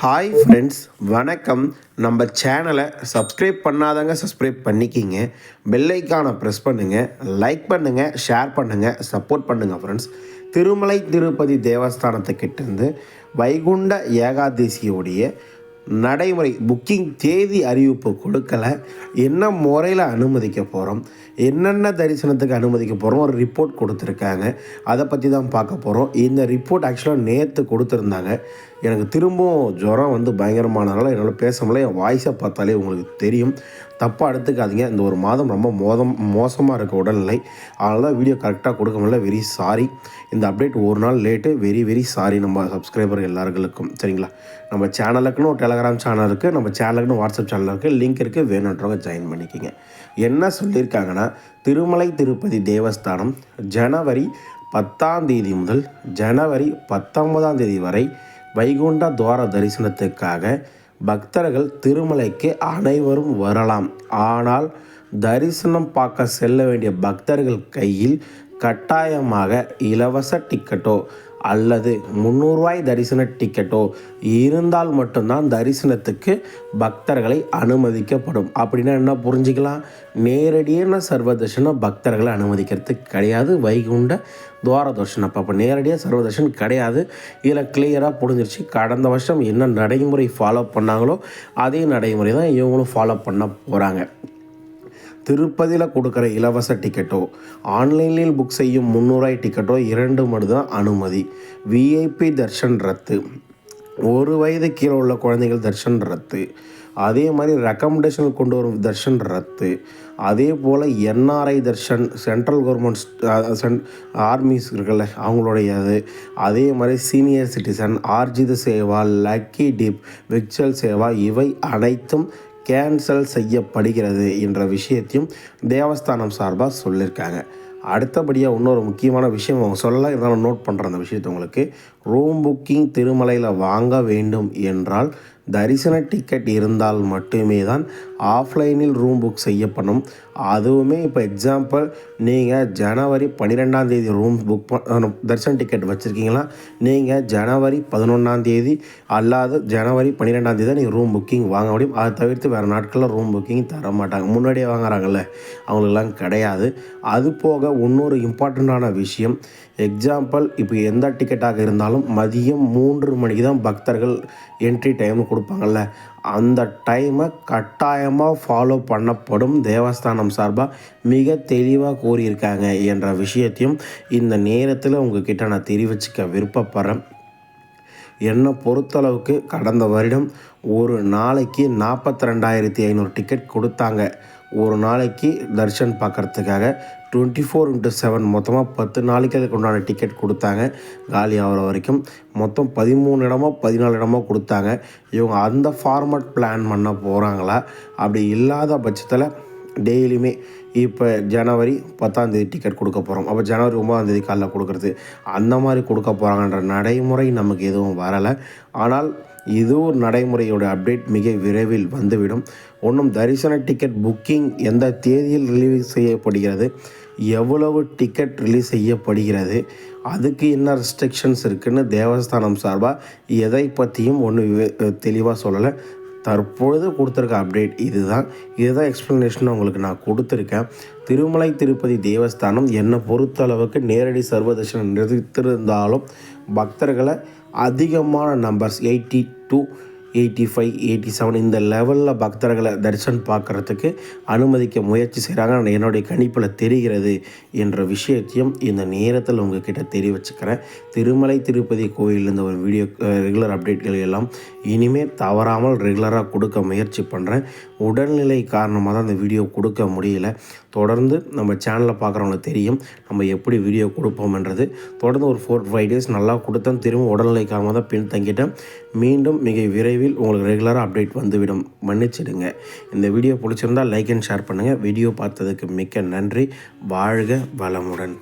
Hi friends, வணக்கம். நம்ம சேனலை சப்ஸ்கிரைப் பண்ணாதவங்க சப்ஸ்கிரைப் பண்ணிக்கிங்க. பெல் ஐக்கானை ப்ரெஸ் பண்ணுங்கள், லைக் பண்ணுங்கள், ஷேர் பண்ணுங்கள், சப்போர்ட் பண்ணுங்கள் ஃப்ரெண்ட்ஸ். திருமலை திருப்பதி தேவஸ்தானத்துக்கிட்டேருந்து வைகுண்ட ஏகாதசியோடைய நடைமுறை புக்கிங் தேதி அறிவிப்பு கொடுக்கலை. என்ன முறையில் அனுமதிக்க போகிறோம், என்னென்ன தரிசனத்துக்கு அனுமதிக்க போகிறோம், ஒரு ரிப்போர்ட் கொடுத்துருக்காங்க. அதை பற்றி தான் பார்க்க போகிறோம். இந்த ரிப்போர்ட் ஆக்சுவலாக நேற்று கொடுத்துருந்தாங்க. எனக்கு திரும்பவும் ஜுரம் பயங்கரமானதுனால என்னால் பேச முடியல. என் வாய்ஸை பார்த்தாலே உங்களுக்கு தெரியும். தப்பாக எடுத்துக்காதீங்க. இந்த ஒரு மாதம் ரொம்ப மோசமாக இருக்க உடல்நிலை, அதனால தான் வீடியோ கரெக்டாக கொடுக்க முடியல. Very sorry. இந்த அப்டேட் ஒரு நாள் லேட்டு. வெரி சாரி நம்ம சப்ஸ்கிரைபர் எல்லாருக்கும். சரிங்களா? நம்ம சேனலுக்குன்னு ஒரு டெலகிராம் சேனல் இருக்குது, நம்ம சேனலுக்குன்னு வாட்ஸ்அப் சேனல் இருக்குது, லிங்க் இருக்குது, வேணுன்றவங்க ஜாயின் பண்ணிக்கிங்க. என்ன சொல்லியிருக்காங்கன்னா, திருமலை திருப்பதி தேவஸ்தானம் ஜனவரி 10 முதல் ஜனவரி 19 வரை வைகுண்ட துவார தரிசனத்துக்காக பக்தர்கள் திருமலைக்கு அனைவரும் வரலாம். ஆனால் தரிசனம் பார்க்க செல்ல வேண்டிய பக்தர்கள் கையில் கட்டாயமாக இலவச டிக்கெட்டோ அல்லது 300 ரூபாய் தரிசன டிக்கெட்டோ இருந்தால் மட்டும்தான் தரிசனத்துக்கு பக்தர்களை அனுமதிக்கப்படும். அப்படின்னா என்ன புரிஞ்சுக்கலாம்? நேரடியான சர்வதர்ஷன பக்தர்களை அனுமதிக்கிறதுக்கு கிடையாது. வைகுண்ட துவார தர்ஷனம் அப்போ நேரடியாக சர்வதர்ஷன் கிடையாது. இதில் கிளியராக புரிஞ்சிருச்சு. கடந்த வருஷம் என்ன நடைமுறை ஃபாலோ பண்ணாங்களோ அதே நடைமுறை தான் இவங்களும் ஃபாலோ பண்ண போகிறாங்க. திருப்பதியில் கொடுக்குற இலவச டிக்கெட்டோ ஆன்லைனில் புக் செய்யும் 300 ரூபாய் டிக்கெட்டோ 2 மட்டும்தான் அனுமதி. விஐபி தர்ஷன் ரத்து, 1 வயது கீழே உள்ள குழந்தைகள் தர்ஷன் ரத்து, அதே மாதிரி ரெக்கமெண்டேஷன் கொண்டு வரும் தர்ஷன் ரத்து, அதே போல் NRI darshan central government armies இருக்குல்ல அவங்களுடையது, அதே மாதிரி senior citizen, Arjitha Seva, lucky dip, விக்சல் சேவா இவை அனைத்தும் கேன்சல் செய்யப்படுகிறது என்ற விஷயத்தையும் தேவஸ்தானம் சார்பாக சொல்லியிருக்காங்க. அடுத்தபடியாக இன்னொரு முக்கியமான விஷயம் அவங்க சொல்லலாம், இருந்தாலும் நோட் பண்ணுற அந்த விஷயத்தை உங்களுக்கு. ரூம் புக்கிங் திருமலையில் வாங்க வேண்டும் என்றால் தரிசன டிக்கெட் இருந்தால் மட்டுமே தான் ஆஃப்லைனில் ரூம் புக் செய்யப்படும். அதுவுமே இப்போ எக்ஸாம்பிள், நீங்கள் ஜனவரி 12 ரூம் புக் தரிசன டிக்கெட் வச்சுருக்கீங்களா, நீங்கள் ஜனவரி 11 அல்லாது ஜனவரி 12 தான் நீங்கள் ரூம் புக்கிங் வாங்க முடியும். அதை தவிர்த்து வேறு நாட்களில் ரூம் புக்கிங் தர மாட்டாங்க. முன்னாடியே வாங்குறாங்கல்ல, அவங்களுக்கெல்லாம் கிடையாது. அது போக இன்னொரு இம்பார்ட்டண்ட்டான விஷயம், எக்ஸாம்பிள் இப்போ எந்த டிக்கெட்டாக இருந்தாலும் மதியம் 3 மணிக்கு தான் பக்தர்கள் என்ட்ரி டைம் கொடுப்பாங்கள்ல, அந்த டைமை கட்டாயமாக ஃபாலோ பண்ணப்படும். தேவஸ்தானம் சார்பாக மிக தெளிவாக கூறியிருக்காங்க என்ற விஷயத்தையும் இந்த நேரத்தில் உங்ககிட்ட நான் தெரிவிச்சுக்க விருப்பப்படுறேன். என்னை பொறுத்தளவுக்கு கடந்த வருடம் ஒரு நாளைக்கு 42,500 டிக்கெட் கொடுத்தாங்க. ஒரு நாளைக்கு தர்ஷன் பார்க்குறதுக்காக 24x7 மொத்தமாக 10 நாளைக்கு அதுக்கு உண்டான டிக்கெட் கொடுத்தாங்க. காலி ஆகிற வரைக்கும் மொத்தம் 13 இடமோ 14 இடமோ கொடுத்தாங்க. இவங்க அந்த ஃபார்மட் பிளான் பண்ண போகிறாங்களா? அப்படி இல்லாத பட்சத்தில் டெய்லியுமே இப்போ ஜனவரி 10 டிக்கெட் கொடுக்க போகிறோம், அப்போ ஜனவரி 9 காலைல கொடுக்குறது, அந்த மாதிரி கொடுக்க போகிறாங்கன்ற நடைமுறை நமக்கு எதுவும் வரலை. ஆனால் இது ஒரு நடைமுறையோட அப்டேட் மிக விரைவில் வந்துவிடும். ஒன்றும் தரிசன டிக்கெட் புக்கிங் எந்த தேதியில் ரிலீஸ் செய்யப்படுகிறது, எவ்வளவு டிக்கெட் ரிலீஸ் செய்யப்படுகிறது, அதுக்கு என்ன ரெஸ்ட்ரிக்ஷன்ஸ் இருக்குதுன்னு தேவஸ்தானம் சார்பாக எதை பற்றியும் ஒன்றும் தெளிவாக சொல்லலை. தற்பொழுது கொடுத்துருக்க அப்டேட் இதுதான் எக்ஸ்ப்ளனேஷன் உங்களுக்கு நான் கொடுத்துருக்கேன். திருமலை திருப்பதி தேவஸ்தானம் என்னை பொறுத்தளவுக்கு நேரடி சர்வதர்ஷனம் நிறுத்திருந்தாலும் பக்தர்களை அதிகமான நம்பர்ஸ் 82, 85, 87 இந்த லெவலில் பக்தர்களை தரிசனம் பார்க்குறதுக்கு அனுமதிக்க முயற்சி செய்கிறாங்க. என்னுடைய கணிப்பில் தெரிகிறது என்ற விஷயத்தையும் இந்த நேரத்தில் உங்ககிட்ட தெரிவிச்சுக்கிறேன். திருமலை திருப்பதி கோயிலில் இந்த ஒரு வீடியோ ரெகுலர் அப்டேட்கள் எல்லாம் இனிமேல் தவறாமல் ரெகுலராக கொடுக்க முயற்சி பண்ணுறேன். உடல்நிலை காரணமாக தான் இந்த வீடியோ கொடுக்க முடியல. தொடர்ந்து நம்ம சேனலில் பார்க்குறவங்களுக்கு தெரியும் நம்ம எப்படி வீடியோ கொடுப்போம்ன்றது. தொடர்ந்து ஒரு 4-5 டேஸ் நல்லா கொடுத்தேன். திரும்ப உடல்நிலை காரணமாக தான் பின் தங்கிட்டேன். மீண்டும் மிக விரைவில் உங்களுக்கு ரெகுலராக அப்டேட் வந்துவிடும். மன்னிச்சிடுங்க. இந்த வீடியோ பிடிச்சிருந்தால் லைக் அண்ட் ஷேர் பண்ணுங்கள். வீடியோ பார்த்ததுக்கு மிக்க நன்றி. வாழ்க வளமுடன்.